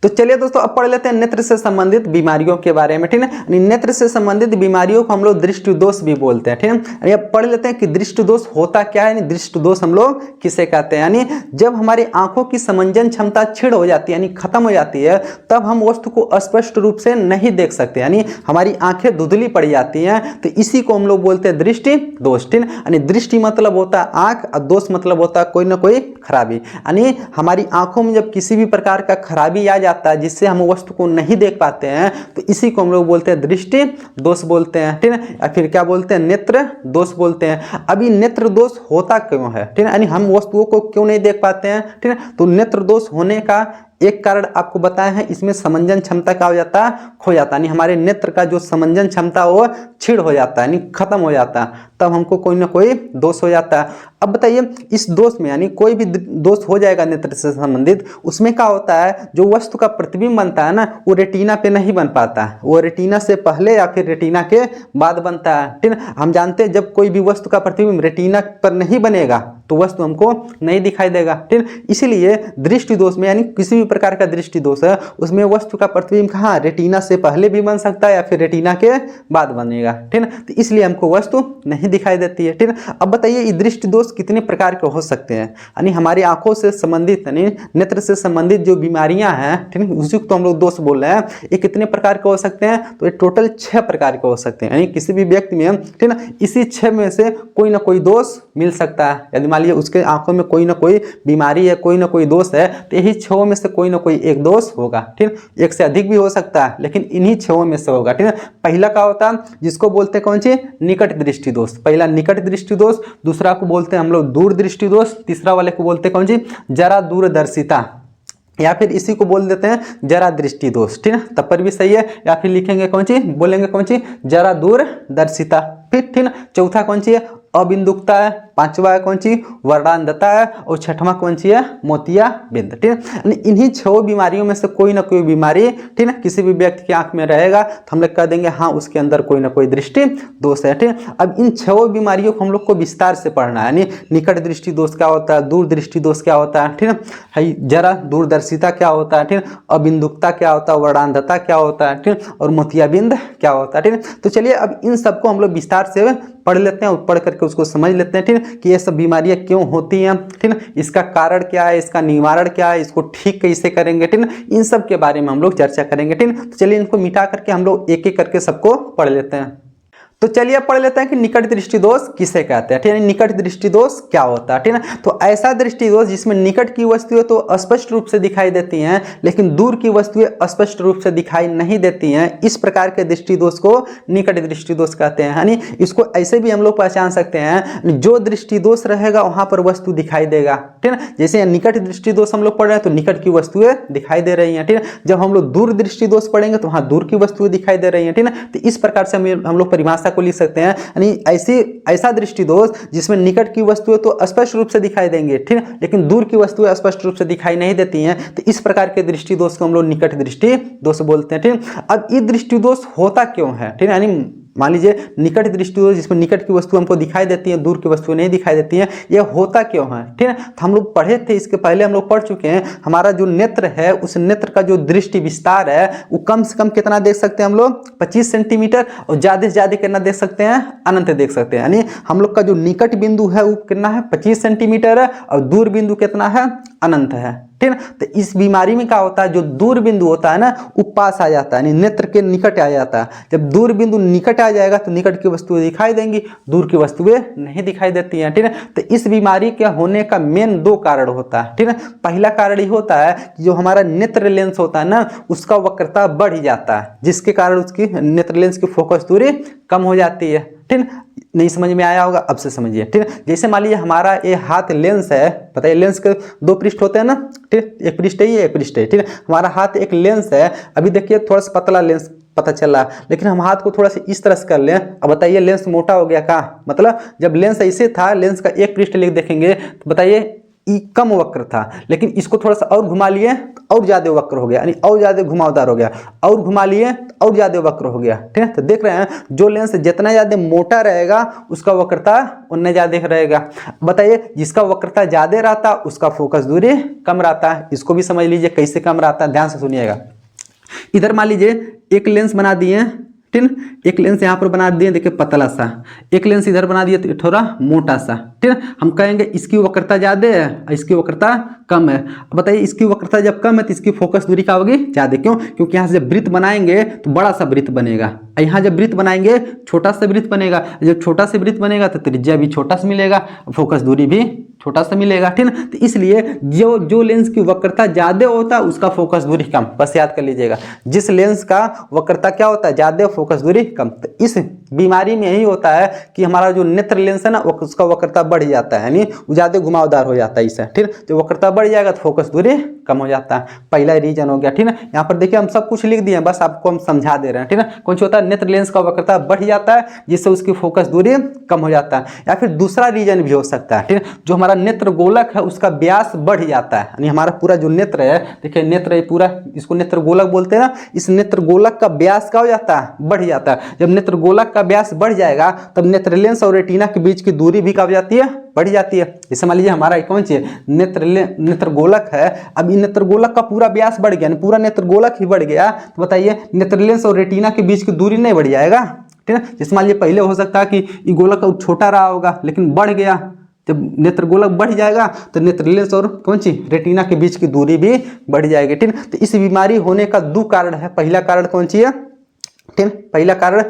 तो चलिए दोस्तों अब पढ़ लेते हैं नेत्र से संबंधित बीमारियों के बारे में, ठीक है। नेत्र से संबंधित बीमारियों को हम लोग दृष्टि दोष भी बोलते हैं, ठीक है। अब पढ़ लेते हैं कि दृष्टि दोष होता क्या है, दृष्टि दोष हम लोग किसे कहते हैं। यानी जब हमारी आंखों की समंजन क्षमता छिड़ हो जाती है, यानी खत्म हो जाती है, तब हम वस्तु को स्पष्ट रूप से नहीं देख सकते, यानी हमारी आंखें धुंधली पड़ जाती हैं, तो इसी को हम लोग बोलते हैं दृष्टि दोष, ठीक है। यानी दृष्टि मतलब होता है आंख और दोष मतलब होता है कोई ना कोई खराबी। यानी हमारी आंखों में जब किसी भी प्रकार का खराबी आ जाता है जिससे हम वस्तु को नहीं देख पाते हैं, तो इसी को हम लोग बोलते हैं दृष्टि दोष बोलते हैं, ठीक है। या फिर क्या बोलते हैं, नेत्र दोष बोलते हैं। अभी नेत्र दोष होता क्यों है, ठीक है, यानी हम वस्तुओं को क्यों नहीं देख पाते हैं, ठीक है। तो नेत्र दोष होने का एक कारण आपको बताया है, इसमें समंजन क्षमता क्या हो जाता है, खो जाता है, यानी हमारे नेत्र का जो समंजन क्षमता वो छिड़ हो जाता है, यानी खत्म हो जाता है, तब हमको कोई ना कोई दोष हो जाता है। अब बताइए इस दोष में, यानी कोई भी दोष हो जाएगा नेत्र से संबंधित, उसमें क्या होता है, जो वस्तु का प्रतिबिंब बनता है ना, वो रेटिना पे नहीं बन पाता है, वो रेटिना से पहले या फिर रेटिना के बाद बनता है, ठीक है। हम जानते हैं जब कोई भी वस्तु का प्रतिबिंब रेटिना पर नहीं बनेगा तो वस्तु हमको नहीं दिखाई देगा, ठीक है। इसीलिए दृष्टि दोष में, यानी किसी भी प्रकार का दृष्टि दोष है, उसमें वस्तु का प्रतिबिंब कहाँ, रेटिना से पहले भी बन सकता है या फिर रेटिना के बाद बनेगा, ठीक है। तो इसलिए हमको वस्तु नहीं दिखाई देती है, ठीक है। अब बताइए ये दृष्टि दोष कितने प्रकार के हो सकते हैं, यानी हमारी आंखों से संबंधित, यानी नेत्र से संबंधित जो बीमारियां हैं, ठीक है, उसी को तो हम लोग दोष बोल रहे हैं, ये कितने प्रकार के हो सकते हैं, तो ये टोटल 6 प्रकार के हो सकते हैं। यानी किसी भी व्यक्ति में, ठीक है ना, इसी 6 में से कोई ना कोई दोष मिल सकता है। यदि मान लीजिए उसके आंखों में कोई ना कोई बीमारी है, कोई ना कोई दोष है, तो यही 6 में से कोई ना कोई एक दोष होगा, ठीक है। एक से अधिक भी हो सकता है, लेकिन इन्हीं 6 में से होगा, ठीक है। पहला क्या होता है, जिसको बोलते हैं कौन सी, निकट दृष्टि दोष। पहला निकट दृष्टि दोष, दूसरा को बोलते हैं हम लोग दूर दृष्टि दोष, तीसरा वाले को बोलते हैं कौन सी, जरा दूरदर्शिता, या फिर इसी को बोल देते हैं जरा दृष्टि दोष, ठीक है। तब पर भी सही है, या फिर लिखेंगे कौन सी, बोलेंगे कौन सी, जरा दूरदर्शिता। फिर ठीक है, चौथा कौन सी है, अबिंदुकता है, पांचवा कौन सी, वर्णांधता है, और छठवां कौन सी है, मोतियाबिंद, ठीक है। इन्हीं 6 बीमारियों में से कोई ना कोई बीमारी, ठीक है, किसी भी व्यक्ति की आंख में रहेगा तो हम लोग कह देंगे हाँ उसके अंदर कोई ना कोई दृष्टि दोष है, ठीक है। अब इन 6 बीमारियों को हम लोग को विस्तार से पढ़ना है, यानी निकट दृष्टि दोष क्या होता है, दूर दृष्टि दोष क्या होता है, ठीक है, जरा दूरदर्शिता क्या होता है, ठीक है, अबिंदुकता क्या होता है, वर्णांधता क्या होता है, ठीक है, और मोतियाबिंद क्या होता है, ठीक है। तो चलिए अब इन सबको हम लोग विस्तार से पढ़ लेते हैं, पढ़ करके उसको समझ लेते हैं, ठीक है, कि ये सब बीमारियां क्यों होती हैं, ठीक है, इसका कारण क्या है, इसका निवारण क्या है, इसको ठीक कैसे करेंगे, ठीक है, इन सब के बारे में हम लोग चर्चा करेंगे, ठीक है। तो चलिए इनको मिटा करके हम लोग एक एक करके सबको पढ़ लेते हैं। तो चलिए पढ़ लेते हैं कि निकट दृष्टि दोष किसे कहते हैं, ठीक है, निकट दृष्टि दोष क्या होता है, ठीक है। तो ऐसा दृष्टि दोष जिसमें निकट की वस्तुएं तो स्पष्ट रूप से दिखाई देती हैं, लेकिन दूर की वस्तुएं स्पष्ट रूप से दिखाई नहीं देती हैं, इस प्रकार के दृष्टि दोष को निकट दृष्टि दोष कहते हैं। यानी इसको ऐसे भी हम लोग पहचान सकते हैं, जो दृष्टि दोष रहेगा वहां पर वस्तु दिखाई देगा, ठीक है। जैसे निकट दृष्टि दोष हम लोग पढ़ रहे हैं तो निकट की वस्तुएं दिखाई दे रही हैं, ठीक है। जब हम लोग दूर दृष्टि दोष पढ़ेंगे तो वहां दूर की वस्तुएं दिखाई दे रही हैं, ठीक है। तो इस प्रकार से हम लोग परिभाषा को लिख सकते हैं, यानी ऐसा दृष्टि दोष जिसमें निकट की वस्तुएं तो स्पष्ट रूप से दिखाई देंगे, ठीक है, लेकिन दूर की वस्तुएं स्पष्ट रूप से दिखाई नहीं देती हैं, तो इस प्रकार के दृष्टि दोष को हम लोग निकट दृष्टि दोष बोलते हैं, ठीक है। अब ये दृष्टि दोष होता क्यों है, ठीक है, यानी मान लीजिए निकट दृष्टि दोष जिसमें निकट की वस्तु हमको दिखाई देती है, दूर की वस्तु नहीं दिखाई देती है, यह होता क्यों है, ठीक है। तो हम लोग पढ़े थे, इसके पहले हम लोग पढ़ चुके हैं, हमारा जो नेत्र है उस नेत्र का जो दृष्टि विस्तार है वो कम से कम कितना देख सकते हैं हम लोग, 25 सेंटीमीटर, और ज्यादा से ज्यादा कितना देख सकते हैं, अनंत देख सकते हैं। यानी हम लोग का जो निकट बिंदु है वो कितना है, 25 सेंटीमीटर है, और दूर बिंदु कितना है, अनंत है, ठीक है। तो इस बीमारी में क्या होता है, जो दूर बिंदु होता है ना वो पास आ जाता है, यानी नेत्र के निकट आ जाता है। जब दूर बिंदु निकट आ जाएगा तो निकट की वस्तुएं दिखाई देंगी, दूर की वस्तुएं नहीं दिखाई देती हैं, ठीक है। तो इस बीमारी के होने का मेन 2 कारण होता है, ठीक है। पहला कारण ये होता है कि जो हमारा नेत्र लेंस होता है ना उसका वक्रता बढ़ जाता है, जिसके कारण उसकी नेत्र लेंस की फोकस दूरी कम हो जाती है, ठीक है। नहीं समझ में आया होगा, अब से समझिए, ठीक है। जैसे मान लीजिए हमारा ये हाथ लेंस है, बताइए लेंस के 2 पृष्ठ होते हैं ना, ठीक, एक पृष्ठ है ये, एक पृष्ठ है, ठीक है। हमारा हाथ एक लेंस है, अभी देखिए थोड़ा सा पतला लेंस पता चल रहा, लेकिन हम हाथ को थोड़ा सा इस तरह से कर लें, अब बताइए लेंस मोटा हो गया का, मतलब जब लेंस ऐसे था, लेंस का एक पृष्ठ लिख देखेंगे तो बताइए कम वक्र था, लेकिन इसको थोड़ा सा और घुमा लिए तो और ज्यादा वक्र हो गया, यानी और ज्यादा घुमावदार हो गया, और घुमा लिए तो और ज्यादा वक्र हो गया। ठीक है, तो देख रहे हैं जो लेंस जितना ज्यादा मोटा रहेगा उसका वक्रता उतना ज्यादा रहेगा। बताइए जिसका वक्रता ज्यादा रहता उसका फोकस दूरी कम रहता है। इसको भी समझ लीजिए कैसे कम रहता है, ध्यान से सुनिएगा। इधर मान लीजिए एक लेंस बना दिए, ठीक है, एक लेंस यहाँ पर बना दिए, देखिए पतला सा, एक लेंस इधर बना दिए तो थोड़ा मोटा सा। ठीक है, हम कहेंगे इसकी वक्रता ज्यादा है, इसकी वक्रता कम है। बताइए इसकी वक्रता जब कम है तो इसकी फोकस दूरी क्या होगी, ज्यादा। क्यों? क्योंकि यहाँ से जब वृत्त बनाएंगे तो बड़ा सा वृत्त बनेगा, यहाँ जब वृत्त बनाएंगे छोटा सा वृत्त बनेगा, जब छोटा सा वृत्त बनेगा तो त्रिज्या भी छोटा सा मिलेगा, फोकस दूरी भी छोटा सा मिलेगा। ठीक है, तो इसलिए जो लेंस की वक्रता ज्यादा होता है उसका फोकस दूरी कम, बस याद कर लीजिएगा। जिस लेंस का वक्रता क्या होता है, ज्यादा, फोकस दूरी कम। तो इस बीमारी में यही होता है कि हमारा जो नेत्र लेंस है ना उसका वक्रता बढ़ जाता है, यानी वो ज्यादा घुमावदार हो जाता है इससे। ठीक है, तो वक्रता बढ़ जाएगा तो फोकस दूरी कम हो जाता है। पहला रीजन हो गया। ठीक है, यहाँ पर देखिए हम सब कुछ लिख दिए हैं, बस आपको हम समझा दे रहे हैं। ठीक है, कौन सा होता है, नेत्र लेंस का वक्रता बढ़ जाता है जिससे उसकी फोकस दूरी कम हो जाता है। या फिर दूसरा रीजन भी हो सकता है, ठीक है, जो हमारा नेत्र गोलक है उसका व्यास बढ़ जाता है, यानी हमारा पूरा जो नेत्र है, देखिए नेत्र पूरा, इसको नेत्र गोलक बोलते हैं ना, इस नेत्र गोलक का व्यास क्या हो जाता है, बढ़ जाता है। जब नेत्र गोलक का व्यास बढ़ जाएगा तब नेत्र लेंस और रेटिना के बीच की दूरी भी क्या हो जाती है, बढ़ जाती है। जैसे मान लीजिए हमारा कौन सी नेत्र गोलक है, अब ये नेत्र गोलक का पूरा व्यास बढ़ गया, पूरा नेत्र गोलक ही बढ़ गया, तो बताइए नेत्र लेंस और रेटिना के बीच की दूरी नहीं बढ़ जाएगा। ठीक है, जैसे मान लीजिए पहले हो सकता है कि ये गोलक छोटा रहा होगा लेकिन बढ़ गया, जब नेत्र गोलक बढ़ जाएगा तो नेत्र लेंस और कौन सी रेटिना के बीच की दूरी भी बढ़ जाएगी। ठीक है, तो इस बीमारी होने का दो कारण है। पहला कारण कौन सी है, ठीक है, पहला कारण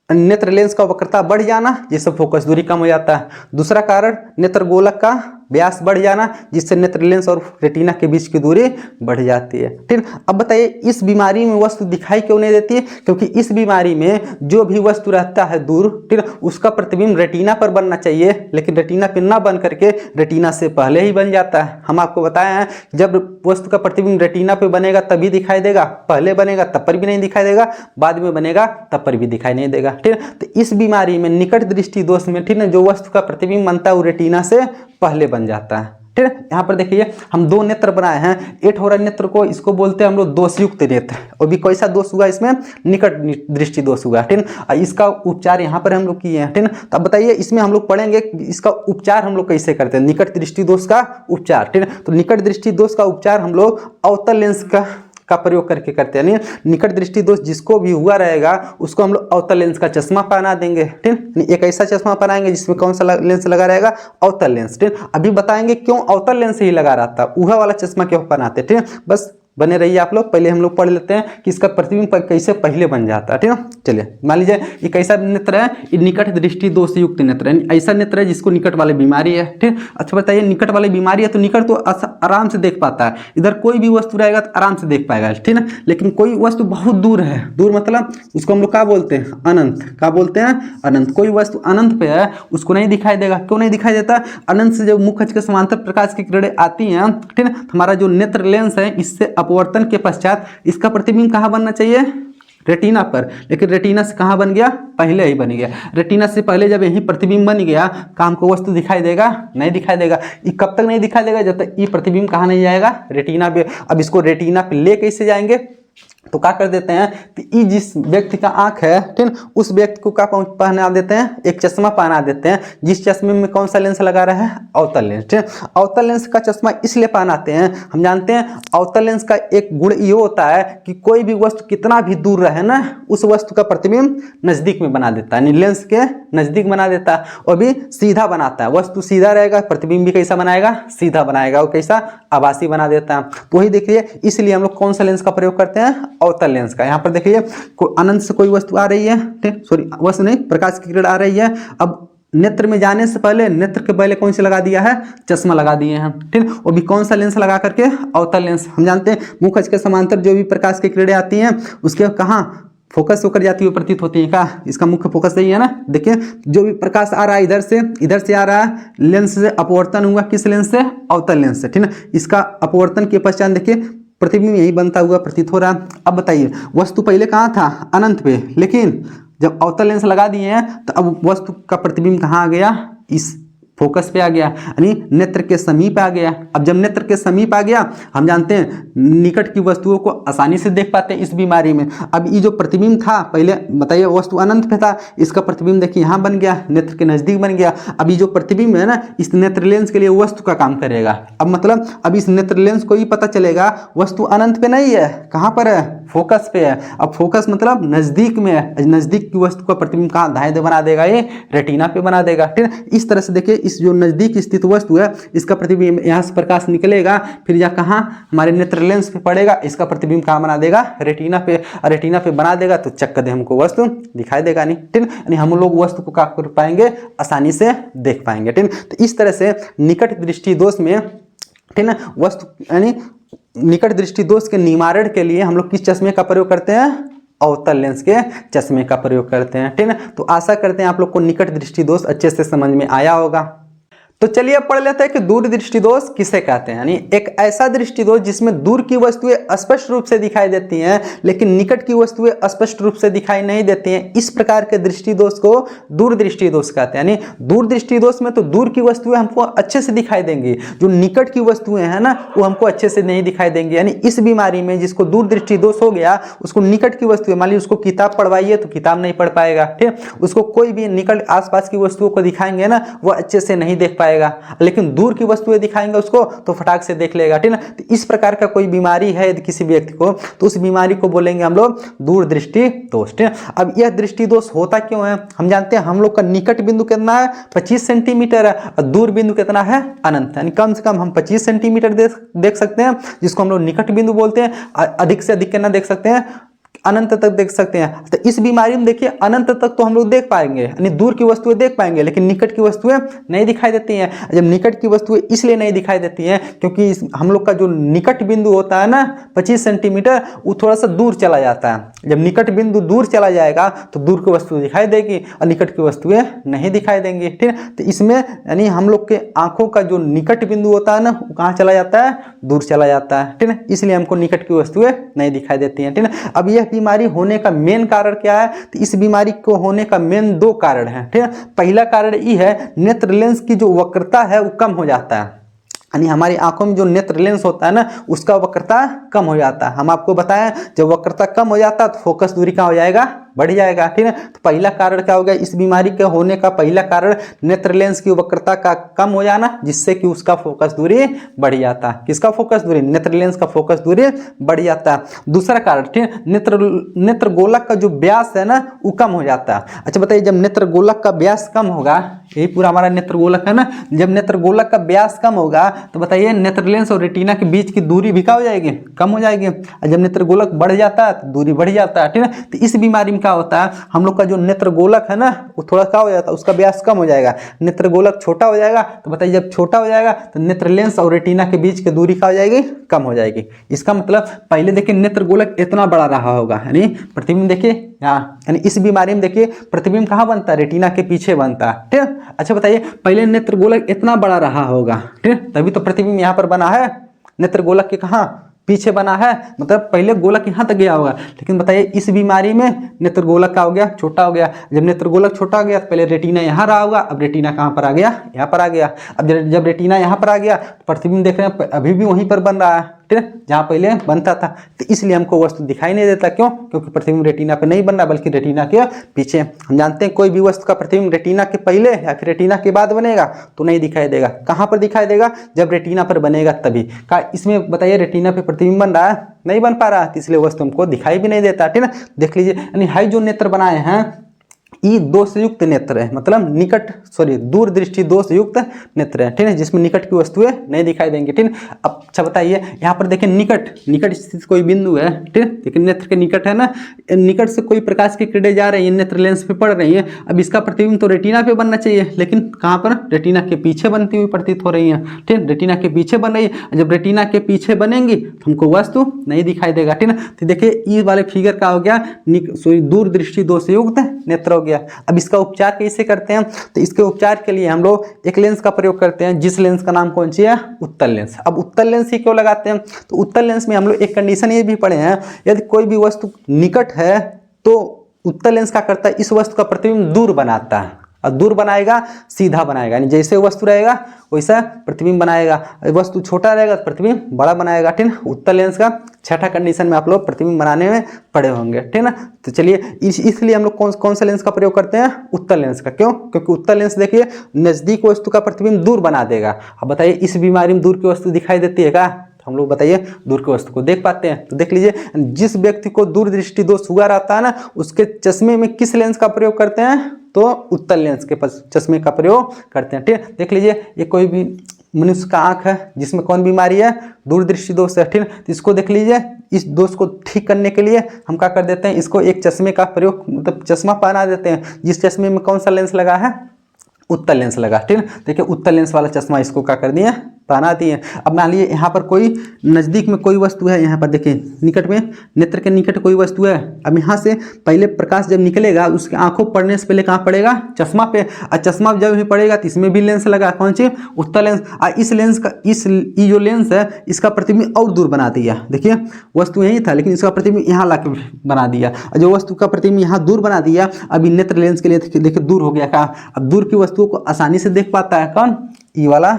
नेत्र लेंस का वक्रता बढ़ जाना जिससे फोकस दूरी कम हो जाता है। दूसरा कारण नेत्र गोलक का व्यास बढ़ जाना जिससे नेत्र लेंस और रेटिना के बीच की दूरी बढ़ जाती है। ठीक, अब बताइए इस बीमारी में वस्तु दिखाई क्यों नहीं देती है, क्योंकि इस बीमारी में जो भी वस्तु रहता है दूर, ठीक, उसका प्रतिबिंब रेटिना पर बनना चाहिए, लेकिन रेटिना पर ना बन करके रेटिना से पहले ही बन जाता है। हम आपको बताए हैं जब वस्तु का प्रतिबिंब रेटिना पे बनेगा तभी दिखाई देगा, पहले बनेगा तब पर भी नहीं दिखाई देगा, बाद में बनेगा तब पर भी दिखाई नहीं देगा। ठीक, तो इस बीमारी में निकट दृष्टि दोष में, ठीक है, जो वस्तु का प्रतिबिंब बनता है वो रेटिना से पहले बन जाता है। ठीक है, यहाँ पर देखिए हम दो नेत्र बनाए हैं, एक हो रहा नेत्र को, इसको बोलते हैं हम लोग दोषयुक्त नेत्र, और भी कैसा दोष हुआ इसमें, निकट दृष्टि दोष हुआ। ठीक है, इसका उपचार यहाँ पर हम लोग किए हैं। ठीक है, तो अब बताइए इसमें हम लोग पढ़ेंगे इसका उपचार हम लोग कैसे करते हैं, निकट दृष्टि दोष का उपचार। ठीक है, तो निकट दृष्टि दोष का उपचार हम लोग अवतल लेंस का प्रयोग करके करते हैं। निकट दृष्टि दोष जिसको भी हुआ रहेगा उसको हम लोग अवतल लेंस का चश्मा पहना देंगे। ठीक, एक ऐसा चश्मा पहनाएंगे जिसमें कौन सा लेंस लगा रहेगा, अवतल लेंस। ठीक, अभी बताएंगे क्यों अवतल लेंस ही लगा रहता, वह वाला चश्मा क्यों पहनाते। ठीक, बस बने रहिए आप लोग। पहले हम लोग पढ़ लेते हैं कि इसका प्रतिबिंब कैसे पहले बन जाता है। ठीक है, चलिए मान लीजिए ये कैसा नेत्र है, ये निकट दृष्टि दोष युक्त नेत्र है, ऐसा नेत्र है जिसको निकट वाली बीमारी है। ठीक, अच्छा बताइए निकट वाली बीमारी है तो निकट तो आराम से देख पाता है, इधर कोई भी वस्तु रहेगा तो आराम से देख पाएगा। ठीक है, लेकिन कोई वस्तु बहुत दूर है, दूर मतलब उसको हम लोग क्या बोलते हैं, अनंत। क्या बोलते हैं, अनंत। कोई वस्तु अनंत पे है उसको नहीं दिखाई देगा। क्यों नहीं दिखाई देता, अनंत से जब मुख के समांतर प्रकाश की किरणें आती हैं, ठीक है, हमारा जो नेत्र लेंस है इससे अपवर्तन के पश्चात इसका प्रतिबिंब कहाँ बनना चाहिए, रेटिना पर, लेकिन रेटिना से कहाँ बन गया, पहले ही बन गया। रेटिना से पहले जब यही प्रतिबिंब बन गया तो हमको वस्तु दिखाई देगा, नहीं दिखाई देगा। ये कब तक नहीं दिखाई देगा, जब तक ये प्रतिबिंब कहाँ नहीं जाएगा, रेटिना पे। अब इसको रेटिना पे ले कैसे जाएंगे, तो क्या कर देते हैं, तो ये जिस व्यक्ति का आंख है, ठीक, उस व्यक्ति को क्या पहना देते हैं, एक चश्मा पहना देते हैं, जिस चश्मे में कौन सा लेंस लगा रहा है, अवतल लेंस। ठीक, अवतल लेंस का चश्मा इसलिए पहनाते हैं, हम जानते हैं अवतल लेंस का एक गुण ये होता है कि कोई भी वस्तु कितना भी दूर रहे ना, उस वस्तु का प्रतिबिंब नजदीक में बना देता है, लेंस के नजदीक बना देता है, और भी सीधा बनाता है। वस्तु सीधा रहेगा, प्रतिबिंब भी कैसा बनाएगा, सीधा बनाएगा, और कैसा, आभासी बना देता है। तो वही देखिए इसलिए हम लोग कौन सा लेंस का प्रयोग करते हैं, अवतल लेंस का। यहाँ पर देखिए अनंत से कोई वस्तु आ रही है, ठीक, सॉरी वस्तु नहीं, प्रकाश की किरण आ रही है। अब नेत्र में जाने से पहले, नेत्र के पहले कौन से लगा दिया है, चश्मा लगा दिए हैं। ठीक, और भी कौन सा लेंस लगा करके, अवतल लेंस। हम जानते हैं मुख के समांतर जो भी प्रकाश की किरणें आती हैं उसके कहाँ फोकस होकर जाती हुई प्रतीत होती है। का इसका मुख्य फोकस यही है ना। देखिए जो भी प्रकाश आ रहा है इधर से आ रहा है, लेंस से अपवर्तन हुआ, किस लेंस से, अवतल लेंस से। ठीक है, इसका अपवर्तन के पश्चात देखिए प्रतिबिंब यही बनता हुआ प्रतीत हो रहा है। अब बताइए वस्तु पहले कहाँ था, अनंत पे, लेकिन जब अवतल लेंस लगा दिए हैं तो अब वस्तु का प्रतिबिंब कहाँ आ गया, इस फोकस पे आ गया, यानी नेत्र के समीप आ गया। अब जब नेत्र के समीप आ गया, हम जानते हैं निकट की वस्तुओं को आसानी से देख पाते हैं इस बीमारी में। अब ये जो प्रतिबिंब था, पहले बताइए वस्तु अनंत पे था, इसका प्रतिबिंब देखिए यहाँ बन गया, नेत्र के नजदीक बन गया। अब ये जो प्रतिबिंब है ना, इस नेत्र लेंस के लिए वस्तु का काम करेगा। अब मतलब अब इस नेत्र लेंस को ही पता चलेगा वस्तु अनंत पे नहीं है, कहाँ पर है, फोकस पे है। अब फोकस मतलब नजदीक में है, नजदीक की वस्तु का प्रतिबिंब कहाँ दाएं बना देगा, ये रेटिना पे बना देगा। ठीक है, इस तरह से देखिए इस जो नजदीक स्थित वस्तु है, इसका प्रतिबिंब यहाँ से प्रकाश निकलेगा, फिर यह कहाँ हमारे नेत्र लेंस पे पड़ेगा, इसका प्रतिबिंब कहाँ बना देगा, रेटिना पे। और रेटिना पे बना देगा तो चक्कर दे हमको वस्तु दिखाई देगा नहीं। ठीक है, यानी हम लोग वस्तु को क्या कर पाएंगे, आसानी से देख पाएंगे। ठीक है, तो इस तरह से निकट दृष्टि दोष में, ठीक है, वस्तु यानी निकट दृष्टि दोष के निवारण के लिए हम लोग किस चश्मे का प्रयोग करते हैं, अवतल लेंस के चश्मे का प्रयोग करते हैं। ठीक है, तो आशा करते हैं आप लोग को निकट दृष्टि दोष अच्छे से समझ में आया होगा। तो चलिए अब पढ़ लेते हैं कि दूर दृष्टि दोष किसे कहते हैं। यानी एक ऐसा दृष्टि दोष जिसमें दूर की वस्तुएं स्पष्ट रूप से दिखाई देती हैं लेकिन निकट की वस्तुएं स्पष्ट रूप से दिखाई नहीं देती हैं, इस प्रकार के दृष्टि दोष को दूर दृष्टि दोष कहते हैं। यानी दूर दृष्टि दोष में तो दूर की वस्तुएं हमको अच्छे से दिखाई देंगी, जो निकट की वस्तुएं हैं ना वो हमको अच्छे से नहीं दिखाई देंगी। यानी इस बीमारी में जिसको दूर दृष्टि दोष हो गया, उसको निकट की वस्तुएं, मान लीजिए उसको किताब पढ़वाइए तो किताब नहीं पढ़ पाएगा। ठीक, उसको कोई भी निकट आसपास की वस्तुओं को दिखाएंगे ना, वो अच्छे से नहीं देख पाएगा, लेकिन दूर की वस्तुएं दिखाएंगे उसको तो फटाक से देख लेगा। ठीक है, तो इस प्रकार का कोई बीमारी है यदि किसी व्यक्ति को, तो उस बीमारी को बोलेंगे हम लोग दूर दृष्टि दोष। ठीक है, अब यह दृष्टि दोष होता क्यों है, हम जानते हैं हम लोग का निकट बिंदु कितना है, 25 सेंटीमीटर है, और दूर बिंदु कितना है, अनंत। यानी कम से कम हम 25 सेंटीमीटर देख सकते हैं, जिसको हम लोग निकट बिंदु बोलते हैं। अधिक से अधिक कितना देख सकते हैं, अनंत तक देख सकते हैं। तो इस बीमारी में देखिए अनंत तक तो हम लोग देख पाएंगे, यानी दूर की वस्तुएं देख पाएंगे, लेकिन निकट की वस्तुएं नहीं दिखाई देती हैं। जब निकट की वस्तुएं इसलिए नहीं दिखाई देती हैं क्योंकि हम लोग का जो निकट बिंदु होता है ना 25 सेंटीमीटर, वो थोड़ा सा दूर चला जाता है। जब निकट बिंदु दूर चला जाएगा तो दूर की वस्तु दिखाई देगी और निकट की वस्तुएं नहीं दिखाई देंगी। ठीक है, तो इसमें यानी हम लोग के आंखों का जो निकट बिंदु होता है ना, वो कहाँ चला जाता है, दूर चला जाता है। ठीक है, इसलिए हमको निकट की वस्तुएं नहीं दिखाई देती हैं। ठीक है, अब यह बीमारी होने का मेन कारण क्या है, तो इस बीमारी को होने का मेन 2 कारण है। ठीक है, पहला कारण ये है नेत्र लेंस की जो वक्रता है वो कम हो जाता है। यानी हमारी आंखों में जो नेत्र लेंस होता है ना, उसका वक्रता कम हो जाता है। हम आपको बताएं जब वक्रता कम हो जाता है तो फोकस दूरी का हो जाएगा, बढ़ जाएगा। ठीक है, तो पहला कारण क्या हो गया, इस बीमारी के होने का पहला कारण नेत्र लेंस की वक्रता का कम हो जाना, जिससे कि उसका फोकस दूरी बढ़ जाता है। किसका फोकस दूरी, नेत्र लेंस का फोकस दूरी बढ़ जाता है। दूसरा कारण, ठीक है, नेत्र गोलक का जो व्यास है ना वो कम हो जाता है। अच्छा बताइए, जब नेत्र गोलक का व्यास कम होगा, यही पूरा हमारा नेत्र गोलक है ना, जब नेत्र गोलक का व्यास कम होगा तो बताइए नेत्र लेंस और रेटिना के बीच की दूरी भी क्या हो जाएगी, कम हो जाएगी। और जब नेत्र गोलक बढ़ जाता है तो दूरी बढ़ जाता है। ठीक है, तो इस बीमारी में क्या होता है, हम लोग का जो नेत्र गोलक है ना वो थोड़ा क्या हो जाता है, उसका व्यास कम हो जाएगा, नेत्र गोलक छोटा हो जाएगा। तो बताइए जब छोटा हो जाएगा तो नेत्र लेंस और रेटिना के बीच की दूरी क्या हो जाएगी, कम हो जाएगी। इसका मतलब पहले देखिए नेत्र गोलक इतना बड़ा रहा होगा, यानी प्रतिबिंब देखिए यहाँ, यानी इस बीमारी में देखिए प्रतिबिंब कहाँ बनता है, रेटिना के पीछे बनता है। ठीक है, अच्छा बताइए पहले नेत्र गोलक इतना बड़ा रहा होगा, ठीक है, तभी तो प्रतिबिंब यहाँ पर बना है, नेत्र गोलक के कहाँ पीछे बना है, मतलब पहले गोलक यहाँ तक गया होगा। लेकिन बताइए इस बीमारी में नेत्र गोलक का हो गया, छोटा हो गया। जब नेत्र गोलक छोटा हो गया तो पहले रेटिना यहाँ रहा होगा, अब रेटिना कहाँ पर आ गया, यहाँ पर आ गया। अब जब रेटिना यहाँ पर आ गया तो प्रतिबिंब देख रहे हैं अभी भी वहीं पर बन रहा है, ठीक है, जहाँ पहले बनता था। तो इसलिए हमको वस्तु दिखाई नहीं देता, क्यों, क्योंकि प्रतिबिंब रेटिना पे नहीं बन रहा बल्कि रेटिना के पीछे। हम जानते हैं कोई भी वस्तु का प्रतिबिंब रेटिना के पहले या फिर रेटिना के बाद बनेगा तो नहीं दिखाई देगा। कहाँ पर दिखाई देगा, जब रेटिना पर बनेगा तभी। का इसमें बताइए रेटिना पे प्रतिबिंब बन रहा है, नहीं बन पा रहा, इसलिए वस्तु हमको दिखाई भी नहीं देता। ठीक है, देख लीजिए, यानी हाई जो नेत्र बनाए हैं ये दोष युक्त नेत्र है, मतलब दूर दृष्टि दोष युक्त नेत्र है। ठीक है, जिसमें निकट की वस्तुएं नहीं दिखाई देंगी। ठीक है, अब अच्छा बताइए यहाँ पर देखें निकट स्थित कोई बिंदु है, ठीक है, लेकिन नेत्र के निकट है ना, निकट से कोई प्रकाश की किरणें जा रही है, नेत्र लेंस पे पड़ रही है। अब इसका प्रतिबिंब तो रेटिना पे बनना चाहिए, लेकिन कहाँ पर, रेटिना के पीछे बनती हुई प्रतीत हो रही है। ठीक है, रेटिना के पीछे बन रही है। जब रेटिना के पीछे बनेंगी तो हमको वस्तु नहीं दिखाई देगा। ठीक है, तो देखिए ये वाले फिगर का हो गया दूर दृष्टि दोष युक्त नेत्र हो गया। अब इसका उपचार कैसे करते हैं, तो इसके उपचार के लिए हम लोग एक लेंस का प्रयोग करते हैं, जिस लेंस का नाम कौन सी है, उत्तल लेंस। अब उत्तल लेंस ही क्यों लगाते हैं, तो उत्तल लेंस में हम लोग एक कंडीशन ये भी पढ़े हैं, यदि कोई भी वस्तु निकट है तो उत्तल लेंस क्या करता है, इस वस्तु का प्रतिबिंब दूर बनाता है। और दूर बनाएगा सीधा बनाएगा, यानी जैसे वस्तु रहेगा वैसा प्रतिबिंब बनाएगा। वस्तु छोटा रहेगा तो प्रतिबिंब बड़ा बनाएगा, ठीक है। उत्तल लेंस का छठा कंडीशन में आप लोग प्रतिबिंब बनाने में पड़े होंगे, ठीक है ना। तो चलिए इसलिए हम लोग कौन सा लेंस का प्रयोग करते हैं, उत्तल लेंस का। क्यों? क्योंकि उत्तल लेंस देखिए नजदीक वस्तु का प्रतिबिंब दूर बना देगा। अब बताइए इस बीमारी में दूर की वस्तु दिखाई देती है क्या? हम लोग बताइए दूर की वस्तु को देख पाते हैं? तो देख लीजिए, जिस व्यक्ति को दूर दृष्टि दोष हुआ रहता है ना, उसके चश्मे में किस लेंस का प्रयोग करते हैं? तो उत्तल लेंस के चश्मे का प्रयोग करते हैं, ठीक। देख लीजिए ये कोई भी मनुष्य का आंख है जिसमें कौन बीमारी है? दूरदृष्टि दोष है, ठीक। तो इसको देख लीजिए, इस दोष को ठीक करने के लिए हम क्या कर देते हैं, इसको एक चश्मे का प्रयोग मतलब चश्मा पहना देते हैं। जिस चश्मे में कौन सा लेंस लगा है? उत्तल लेंस लगा, ठीक है। देखिए उत्तल लेंस वाला चश्मा इसको क्या कर दिए? पहना दिए। अब मान लीजिए यहाँ पर कोई नज़दीक में कोई वस्तु है, यहाँ पर देखिए निकट में नेत्र के निकट कोई वस्तु है। अब यहाँ से पहले प्रकाश जब निकलेगा उसके आंखों पड़ने से पहले कहाँ पड़ेगा? चश्मा पे। और चश्मा जब भी पड़ेगा तो इसमें भी लेंस लगा, कौन सी? उत्तल लेंस। और इस लेंस का ये जो लेंस है इसका प्रतिबिंब और दूर बना दिया। देखिए वस्तु यही था लेकिन इसका प्रतिबिंब यहाँ ला के बना दिया। और जो वस्तु का प्रतिबिंब यहाँ दूर बना दिया, अभी नेत्र लेंस के लिए देखिए दूर हो गया का। अब दूर की वस्तुओं को आसानी से देख पाता है कौन? ये वाला,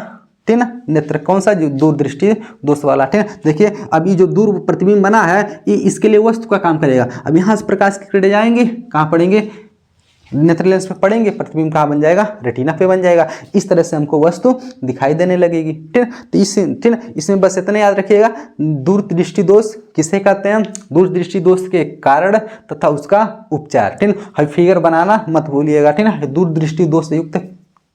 ठीक ना, नेत्र। कौन सा? जो दूरदृष्टि दोष वाला, ठीक है। देखिए अब ये जो दूर प्रतिबिंब बना है ये इसके लिए वस्तु का काम करेगा। अब यहाँ से प्रकाश की किरणें जाएंगे, कहाँ पड़ेंगे? नेत्र लेंस पे पड़ेंगे, प्रतिबिंब कहाँ बन जाएगा? रेटिना पे बन जाएगा। इस तरह से हमको वस्तु दिखाई देने लगेगी, ठीक है। तो इसमें बस इतना याद रखिएगा, दूरदृष्टि दोष किसे कहते हैं? दूरदृष्टि दोष के कारण तथा उसका उपचार, ठीक है। फिगर बनाना मत भूलिएगा, ठीक है। दूरदृष्टि दोष युक्त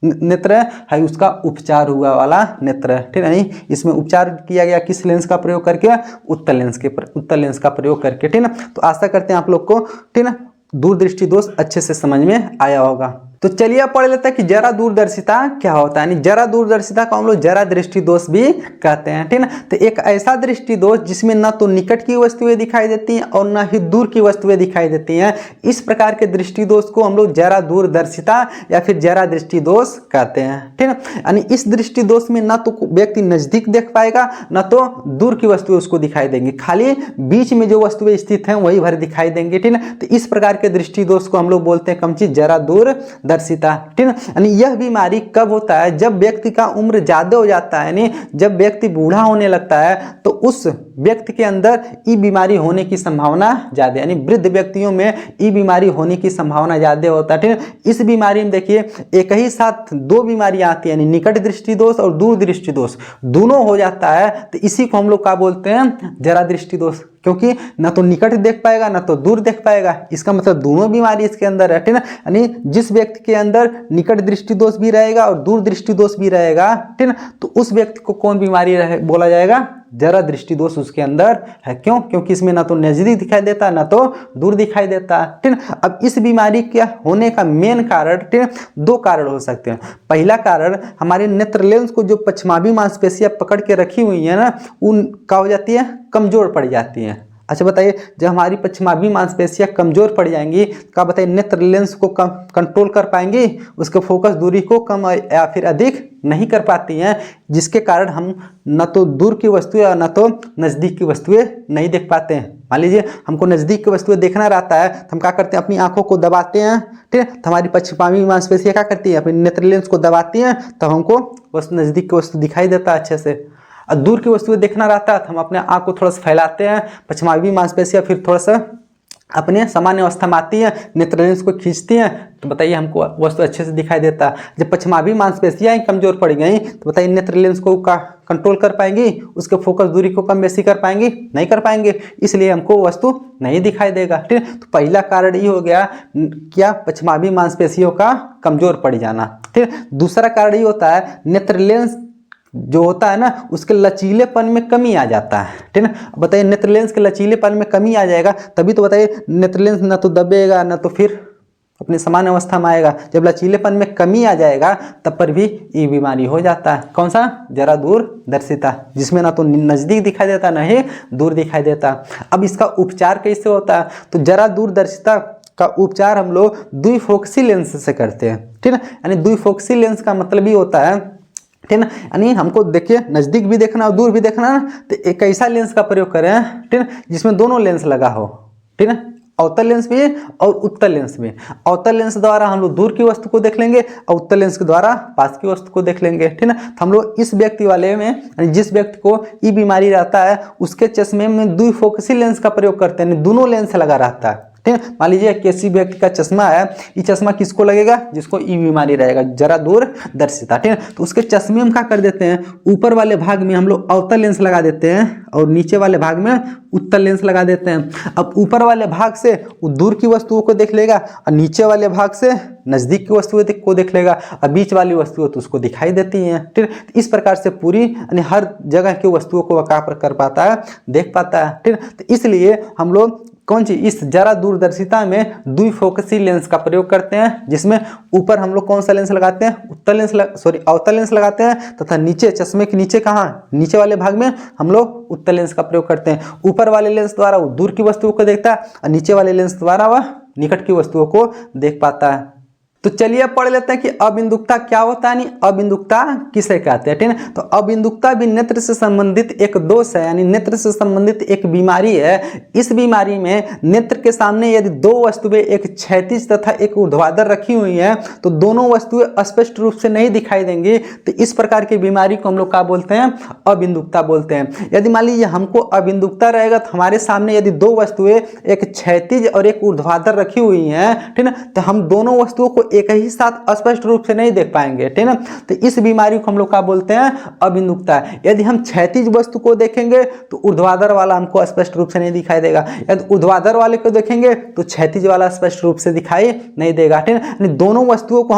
नेत्र है उसका उपचार हुआ वाला नेत्र, ठीक है। नहीं, इसमें उपचार किया गया किस लेंस का प्रयोग करके? उत्तल लेंस का प्रयोग करके, ठीक है। तो आशा करते हैं आप लोग को, ठीक है, दूरदृष्टि दोष अच्छे से समझ में आया होगा। तो चलिए अब पढ़ लेते हैं कि जरा दूरदर्शिता क्या होता है। यानी जरा दूरदर्शिता को हम लोग जरा दृष्टि दोष भी कहते हैं, ठीक है। तो एक ऐसा दृष्टि दोष जिसमें न तो निकट की वस्तुएं दिखाई देती हैं और न ही दूर की वस्तुएं दिखाई देती हैं, इस प्रकार के दृष्टि दोष को हम लोग जरा दूरदर्शिता या फिर जरा दृष्टि दोष कहते हैं, ठीक है। यानी इस दृष्टि दोष में न तो व्यक्ति नजदीक देख पाएगा न तो दूर की वस्तुएं उसको दिखाई देंगी, खाली बीच में जो वस्तुएं स्थित हैं वही भर दिखाई देंगे, ठीक है। तो इस प्रकार के दृष्टि दोष को हम लोग बोलते हैं कम चीज जरा दूरदर्शिता, ठीक है। यानी यह बीमारी कब होता है? जब व्यक्ति का उम्र ज्यादा हो जाता है, यानी जब व्यक्ति बूढ़ा होने लगता है तो उस व्यक्ति के अंदर ई बीमारी होने की संभावना ज्यादा, यानी वृद्ध व्यक्तियों में ई बीमारी होने की संभावना ज्यादा होता है, ठीक है। इस बीमारी में देखिए एक ही साथ दो बीमारियां आती है, यानी निकट दृष्टि दोष और दूर दृष्टि दोष दोनों हो जाता है। तो इसी को हम लोग क्या बोलते हैं? जरा दृष्टि दोष, क्योंकि न तो निकट देख पाएगा न तो दूर देख पाएगा। इसका मतलब दोनों बीमारी इसके अंदर है, ठीक है। यानी जिस व्यक्ति के अंदर निकट दृष्टि दोष भी रहेगा और दूर दृष्टि दोष भी रहेगा, ठीक है, तो उस व्यक्ति को कौन बीमारी बोला जाएगा? जरा दृष्टि दोष उसके अंदर है। क्यों? क्योंकि इसमें ना तो नजदीक दिखाई देता ना तो दूर दिखाई देता, ठीक है। अब इस बीमारी के होने का मेन कारण, ठीक है, दो कारण हो सकते हैं। पहला कारण हमारे नेत्र लेंस को जो पश्चिमाभी मांसपेशियां पकड़ के रखी हुई है ना, उन क्या हो जाती है? कमजोर पड़ जाती है। अच्छा बताइए, जब हमारी पश्चिमाभी मांसपेशियां कमजोर पड़ जाएंगी क्या बताइए नेत्र लेंस को कम कंट्रोल कर पाएंगी? उसके फोकस दूरी को कम या फिर अधिक नहीं कर पाती हैं, जिसके कारण हम न तो दूर की वस्तुएं और न तो नज़दीक की वस्तुएं नहीं देख पाते हैं। मान लीजिए हमको नज़दीक की वस्तुएं देखना रहता है तो हम क्या करते हैं? अपनी आंखों को दबाते हैं, ठीक है। तो हमारी पश्चिमाभी मांसपेशियां क्या करती है? अपनी नेत्र लेंस को दबाती हैं, तब हमको वस्तु नज़दीक की वस्तु दिखाई देता है अच्छे से। और दूर की वस्तुएं देखना रहता है तो हम अपने आँख को थोड़ा सा फैलाते हैं, पश्चिमाभी मांसपेशियां फिर थोड़ा सा अपने सामान्य अवस्था में आती है, नेत्र लेंस को खींचती हैं, तो बताइए हमको वस्तु अच्छे से दिखाई देता है। जब पश्चिमाभी मांसपेशियां ही कमजोर पड़ गई तो बताइए नेत्र लेंस को कंट्रोल कर पाएंगी? उसके फोकस दूरी को कम बेसी कर पाएंगी? नहीं कर पाएंगे, इसलिए हमको वस्तु नहीं दिखाई देगा, ठीक है। तो पहला कारण ये हो गया क्या? पश्चिमाभी मांसपेशियों का कमजोर पड़ जाना, ठीक है। दूसरा कारण ये होता है नेत्र लेंस जो होता है ना उसके लचीलेपन में कमी आ जाता है, ठीक है। बताइए नेत्र लेंस के लचीलेपन में कमी आ जाएगा तभी तो बताइए नेत्र लेंस ना तो दबेगा ना तो फिर अपनी सामान्य अवस्था में आएगा। जब लचीलेपन में कमी आ जाएगा तब पर भी ये बीमारी हो जाता है। कौन सा? जरा दूरदर्शिता, जिसमें ना तो नज़दीक दिखाई देता ना ही दूर दिखाई देता। अब इसका उपचार कैसे होता है? तो जरा दूरदर्शिता का उपचार हम लोग द्विफोकसी लेंस से करते हैं, ठीक है। यानी द्विफोकसी लेंस का मतलब ही होता है, ठीक है, यानी हमको देखिए नज़दीक भी देखना और दूर भी देखना ना, तो एक ऐसा लेंस का प्रयोग करें, ठीक है, जिसमें दोनों लेंस लगा हो, ठीक है। अवतल लेंस भी और उत्तल लेंस भी। अवतल लेंस द्वारा हम लोग दूर की वस्तु को देख लेंगे और उत्तल लेंस के द्वारा पास की वस्तु को देख लेंगे, ठीक है। तो हम लोग इस व्यक्ति वाले में, जिस व्यक्ति को ये बीमारी रहता है उसके चश्मे में द्विफोकसी लेंस का प्रयोग करते हैं, दोनों लेंस लगा रहता है, ठीक है। मान लीजिए किसी व्यक्ति का चश्मा है, ये चश्मा किसको लगेगा, जिसको ई बीमारी रहेगा, जरा दूर दर्शिता, ठीक है। तो उसके चश्मे में क्या कर देते हैं, ऊपर वाले भाग में हम लोग अवतल लेंस लगा देते हैं और नीचे वाले भाग में उत्तल लेंस लगा देते हैं। अब ऊपर वाले भाग से वो दूर की वस्तुओं को देख लेगा और नीचे वाले भाग से नजदीक की वस्तुओं को देख लेगा और बीच वाली वस्तुएं तो उसको दिखाई देती हैं, ठीक है। इस प्रकार से पूरी यानी हर जगह की वस्तुओं को वह कर पाता है, देख पाता है, ठीक है। तो इसलिए हम लोग कौन सी इस जरा दूरदर्शिता में द्विफोकसी लेंस का प्रयोग करते हैं, जिसमें ऊपर हम लोग कौन सा लेंस लगाते हैं, अवतल लेंस लगाते हैं, तथा नीचे चश्मे के नीचे कहाँ, नीचे वाले भाग में हम लोग उत्तल लेंस का प्रयोग करते हैं। ऊपर वाले लेंस द्वारा वो दूर की वस्तुओं को देखता है और नीचे वाले लेंस द्वारा वह निकट की वस्तुओं को देख पाता है। तो चलिए पढ़ लेते हैं कि अबिंदुकता क्या होता है, यानी अबिंदुकता किसे कहते हैं, ठीक है। तो अबिंदुकता भी नेत्र से संबंधित एक दोष है, यानी नेत्र से संबंधित एक बीमारी है। इस बीमारी में नेत्र के सामने यदि दो वस्तुएं, एक क्षैतिज तथा एक ऊर्ध्वाधर रखी हुई हैं, तो दोनों वस्तुएं स्पष्ट रूप से नहीं दिखाई देंगी। तो इस प्रकार की बीमारी को हम लोग क्या बोलते हैं, अबिंदुकता बोलते हैं। यदि मान लीजिए हमको अबिंदुकता रहेगा तो हमारे सामने यदि दो वस्तुएं, एक क्षैतिज और एक ऊर्ध्वाधर रखी हुई हैं, ठीक है, तो हम दोनों वस्तुओं को एक ही साथ स्पष्ट रूप से नहीं देख पाएंगे, ठीक है ना। तो इस बीमारी को हम लोग क्या बोलते हैं, अबिंदुकता। यदि हम क्षैतिज वस्तु को देखेंगे तो ऊर्ध्वाधर वाला हमको स्पष्ट रूप से नहीं दिखाई देगा, यदि ऊर्ध्वाधर वाले को देखेंगे तो क्षैतिज वाला स्पष्ट रूप से दिखाई नहीं देगा, ठीक है। दोनों वस्तुओं को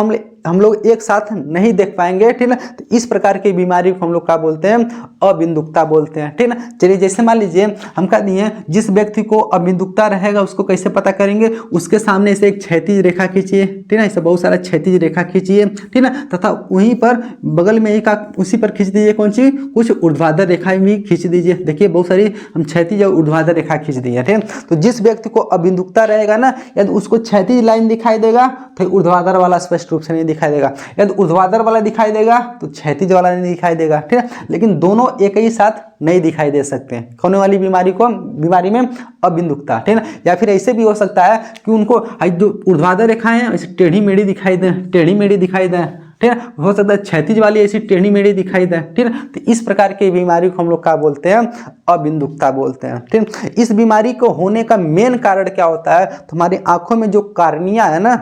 हम लोग एक साथ नहीं देख पाएंगे, ठीक है। तो इस प्रकार की बीमारी को हम लोग क्या बोलते हैं, अबिंदुकता बोलते हैं, ठीक है। चलिए जैसे मान लीजिए हम कह दिए जिस व्यक्ति को अबिंदुकता रहेगा उसको कैसे पता करेंगे, उसके सामने से एक क्षैतिज रेखा खींचिए, ठीक है, ऐसे बहुत सारा क्षैतिज रेखा खींचिए, ठीक है, तथा वहीं पर बगल में एक उसी पर खींच दीजिए कौन सी, कुछ ऊर्ध्वाधर रेखा भी खींच दीजिए। देखिए बहुत सारी हम क्षैतिज और ऊर्ध्वाधर रेखा खींच दी है, ठीक है। तो जिस व्यक्ति को अबिंदुकता रहेगा ना, यदि उसको क्षैतिज लाइन दिखाई देगा तो ऊर्ध्वाधर वाला स्पष्ट रूप से नहीं दिखाई देगा, यदि ऊर्ध्वाधर वाला दिखाई देगा तो क्षैतिज वाला नहीं दिखाई देगा, ठीक है। लेकिन दोनों एक ही साथ नहीं दिखाई दे सकते हैं। होने वाली बीमारी में अबिंदुकता, ठीक है। या फिर ऐसे भी हो सकता है कि उनको जो ऊर्ध्वाधर रेखाएं हैं ऐसे टेढ़ी मेढ़ी दिखाई दें, ठीक है। हो सकता है क्षैतिज वाली ऐसी टेढ़ी मेढ़ी दिखाई दे, ठीक है। तो इस प्रकार की बीमारी को हम लोग क्या बोलते हैं, अबिंदुकता बोलते हैं, ठीक है। इस बीमारी को होने का मेन कारण क्या होता है, तो हमारी आंखों में जो कार्निया है ना,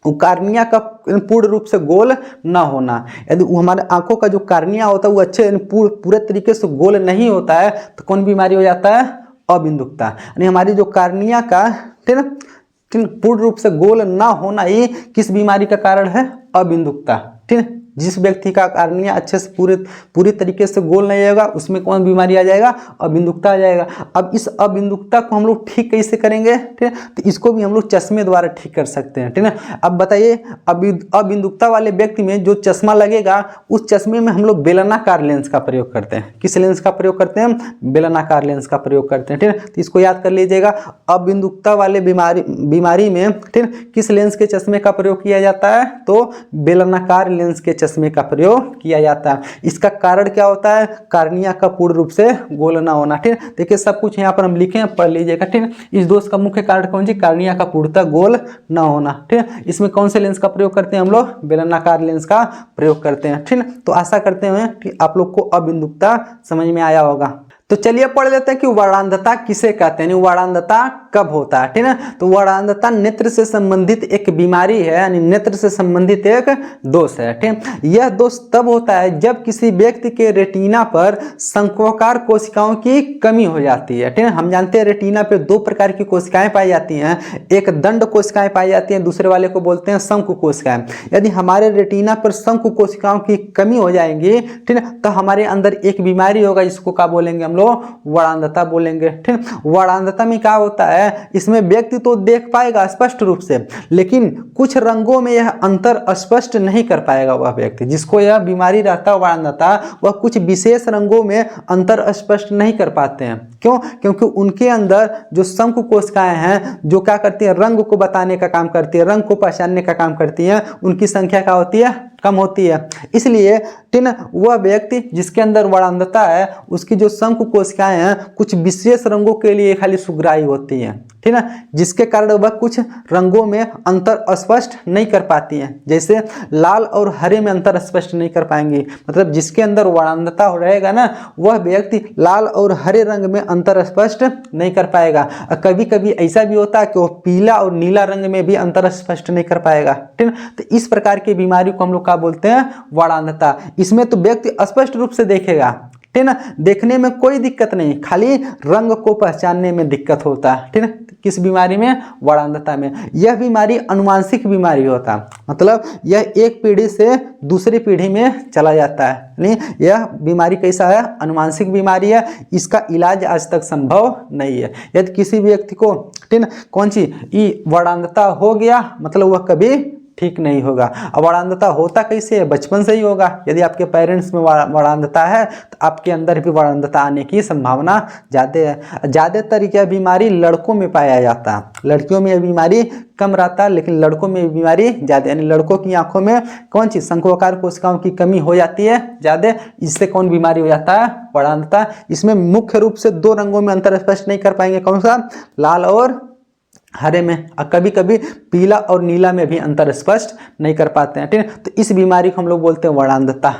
वो कार्निया का पूर्ण रूप से गोल ना होना। यदि हमारे आंखों का जो कार्निया होता है वो अच्छे पूरे तरीके से गोल नहीं होता है तो कौन बीमारी हो जाता है, अबिंदुकता। यानी हमारी जो कार्निया का, ठीक है, पूर्ण रूप से गोल ना होना ही किस बीमारी का कारण है, अबिंदुकता, ठीक है। जिस व्यक्ति का कार्निया अच्छे से पूरी तरीके से गोल नहीं होगा उसमें कौन बीमारी आ जाएगा, अबिंदुकता आ जाएगा। अब इस अबिंदुकता को हम लोग ठीक कैसे करेंगे, ठीक है, तो इसको भी हम लोग चश्मे द्वारा ठीक कर सकते हैं, ठीक है। अब बताइए अबिंदुकता वाले व्यक्ति में जो चश्मा लगेगा उस चश्मे में हम लोग बेलनाकार लेंस का प्रयोग करते हैं। किस लेंस का प्रयोग करते हैं, बेलनाकार लेंस का प्रयोग करते हैं, ठीक है। तो इसको याद कर लीजिएगा, अबिंदुकता वाले बीमारी में, ठीक है, किस लेंस के चश्मे का प्रयोग किया जाता है, तो बेलनाकार लेंस के चश्मे का प्रयोग किया जाता है। इसका कारण क्या होता है, कार्निया का पूर्ण रूप से गोल ना होना, ठीक है। देखिए सब कुछ यहाँ पर हम लिखे हैं, पढ़ लीजिएगा, ठीक है। इस दोष का मुख्य कारण कौन सी, कार्निया का पूर्णतः गोल ना होना, ठीक है। इसमें कौन से लेंस का प्रयोग करते हैं हम लोग, बेलनाकार लेंस का प्रयोग करते हैं, ठीक है। तो आशा करते हैं कि आप लोग को अबिंदुकता समझ में आया होगा। तो चलिए पढ़ लेते हैं कि वर्णांधता किसे कहते हैं, वर्णांधता कब होता है, ठीक है। तो वर्णांधता नेत्र से संबंधित एक बीमारी है, यानी नेत्र से संबंधित एक दोष है, ठीक है। यह दोष तब होता है जब किसी व्यक्ति के रेटिना पर शंक्वाकार कोशिकाओं की कमी हो जाती है, ठीक है। हम जानते हैं रेटिना पे दो प्रकार की कोशिकाएं पाई जाती हैं, एक दंड कोशिकाएं पाई जाती हैं, दूसरे वाले को बोलते हैं शंकु कोशिकाएं। यदि हमारे रेटिना पर शंकु कोशिकाओं की कमी हो जाएगी, ठीक है, तो हमारे अंदर एक बीमारी होगा जिसको क्या बोलेंगे हम लोग, वर्णांधता बोलेंगे, ठीक है। वर्णांधता में क्या होता है, इसमें व्यक्ति तो देख पाएगा स्पष्ट रूप से, लेकिन कुछ रंगों में यह अंतर स्पष्ट नहीं कर पाएगा। वह व्यक्ति जिसको यह बीमारी रहता है वर्णांधता, वह कुछ विशेष रंगों में अंतर स्पष्ट नहीं कर पाते हैं। क्यों, क्योंकि उनके अंदर जो शंकु कोशिकाएं हैं जो क्या करती हैं, रंग को बताने का काम करती है, रंग को पहचानने का काम करती हैं, उनकी संख्या क्या होती है, कम होती है। इसलिए ठीक ना, वह व्यक्ति जिसके अंदर वर्णांधता है उसकी जो शंकु कोशिकाएं हैं कुछ विशेष रंगों के लिए खाली सुग्राही होती हैं, ठीक ना, जिसके कारण वह कुछ रंगों में अंतर स्पष्ट नहीं कर पाती हैं। जैसे लाल और हरे में अंतर स्पष्ट नहीं कर पाएंगी, मतलब जिसके अंदर वर्णांधता रहेगा ना वह व्यक्ति लाल और हरे रंग में अंतर स्पष्ट नहीं कर पाएगा। कभी कभी ऐसा भी होता है कि वह पीला और नीला रंग में भी अंतर स्पष्ट नहीं कर पाएगा, ठीक ना। तो इस प्रकार की बीमारी को हम लोग क्या बोलते हैं, वर्णांधता। इसमें तो व्यक्ति स्पष्ट रूप से देखेगा, ठीक ना, देखने में कोई दिक्कत नहीं, खाली रंग को पहचानने में दिक्कत होता है, ठीक ना। किस बीमारी में, वर्णांधता में। यह बीमारी अनुवांशिक बीमारी होता है, मतलब यह एक पीढ़ी से दूसरी पीढ़ी में चला जाता है। नहीं, यह बीमारी कैसा है, अनुवांशिक बीमारी है। इसका इलाज आज तक संभव नहीं है। यदि किसी व्यक्ति को, ठीक ना, कौन सी वर्णांधता हो गया मतलब वह कभी ठीक नहीं होगा। अब वर्णांधता होता कैसे है, बचपन से ही होगा। यदि आपके पेरेंट्स में वर्णांधता है तो आपके अंदर भी वर्णांधता आने की संभावना ज़्यादा है। ज़्यादातर यह बीमारी लड़कों में पाया जाता है, लड़कियों में यह बीमारी कम रहता है, लेकिन लड़कों में बीमारी ज़्यादा, यानी लड़कों की आंखों में कौन सी शंक्वाकार कोशिकाओं की कमी हो जाती है ज़्यादा, इससे कौन बीमारी हो जाता है, वर्णांधता। इसमें मुख्य रूप से दो रंगों में अंतर स्पष्ट नहीं कर पाएंगे, कौन सा, लाल और हरे में, और कभी कभी पीला और नीला में भी अंतर स्पष्ट नहीं कर पाते हैं, ठीक है। तो इस बीमारी को हम लोग बोलते हैं वर्णांधता।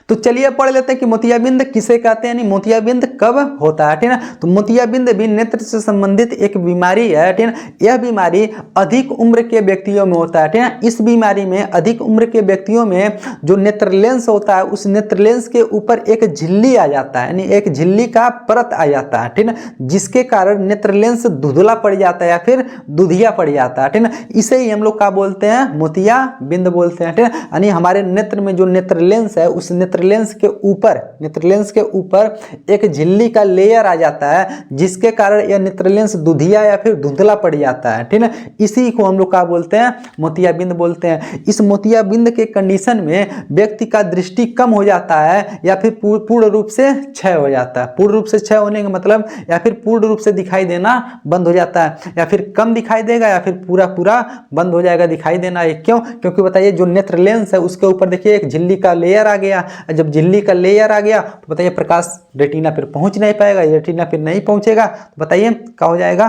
तो चलिए पढ़ लेते हैं कि मोतियाबिंद किसे कहते हैं, यानी मोतियाबिंद कब होता है, ठीक है। तो मोतियाबिंद भी नेत्र से संबंधित एक बीमारी है, ठीक है। यह बीमारी अधिक उम्र के व्यक्तियों में होता है, ठीक है। इस बीमारी में अधिक उम्र के व्यक्तियों में जो नेत्र लेंस होता है उस नेत्र लेंस के ऊपर एक झिल्ली आ जाता है, यानी एक झिल्ली का परत आ जाता है, ठीक है, जिसके कारण नेत्र लेंस धुंधला पड़ जाता है या फिर दुधिया पड़ जाता है, ठीक है। इसे ही हम लोग क्या बोलते हैं, मोतियाबिंद बोलते हैं, ठीक है। यानी हमारे नेत्र में जो नेत्र लेंस है उस नेत्र लेंस के ऊपर एक झिल्ली का लेयर आ जाता है, जिसके कारण यह नेत्र लेंस दुधिया या फिर धुंधला पड़ जाता है, ठीक है। इसी को हम लोग क्या बोलते हैं, मोतियाबिंद बोलते हैं। इस मोतियाबिंद के कंडीशन में व्यक्ति का दृष्टि कम हो जाता है या फिर पूर्ण रूप से क्षय हो जाता है। पूर्ण रूप से क्षय होने का मतलब या फिर पूर्ण रूप से दिखाई देना बंद हो जाता है, या फिर कम दिखाई देगा या फिर पूरा बंद हो जाएगा दिखाई देना। ये क्यों, क्योंकि बताइए जो नेत्र लेंस है उसके ऊपर देखिए एक झिल्ली का लेयर आ गया। जब झिल्ली का लेयर आ गया तो बताइए प्रकाश रेटिना पर पहुंच नहीं पाएगा, रेटिना पर नहीं पहुंचेगा तो बताइए क्या हो जाएगा,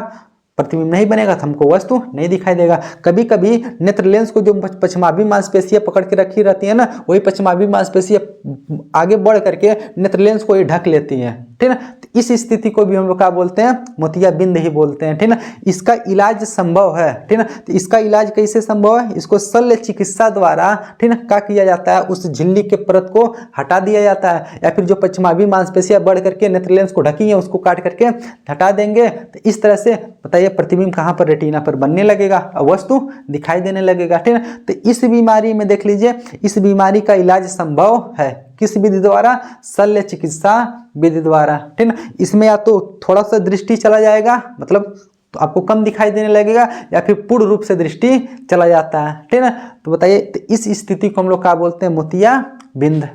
प्रतिबिंब नहीं बनेगा, तो हमको वस्तु नहीं दिखाई देगा। कभी कभी नेत्र लेंस को जो पश्चिमाभी मांसपेशियां पकड़ के रखी रहती है ना, वही पश्चिमाभी मांसपेशियां आगे बढ़ करके नेत्र लेंस को ही ढक लेती हैं, ठीक है। इस स्थिति को भी हम लोग क्या बोलते हैं, मोतियाबिंद ही बोलते हैं, ठीक है। इसका इलाज संभव है, ठीक है। तो इसका इलाज कैसे संभव है, इसको शल्य चिकित्सा द्वारा, ठीक है, क्या किया जाता है, उस झिल्ली के परत को हटा दिया जाता है, या फिर जो पश्चिमाभी मांसपेशियां बढ़ करके नेत्र लेंस को ढकी है उसको काट करके हटा देंगे। तो इस तरह से बताइए प्रतिबिंब कहाँ पर, रेटिना पर बनने लगेगा और वस्तु दिखाई देने लगेगा, ठीक है। तो इस बीमारी में देख लीजिए, इस बीमारी का इलाज संभव है किस विधि द्वारा, शल्य चिकित्सा विधि द्वारा, ठीक है। इसमें या तो थोड़ा सा दृष्टि चला जाएगा, मतलब तो आपको कम दिखाई देने लगेगा, या फिर पूर्ण रूप से दृष्टि चला जाता है, ठीक है। तो बताइए, तो इस स्थिति को हम लोग क्या बोलते हैं, मोतियाबिंद।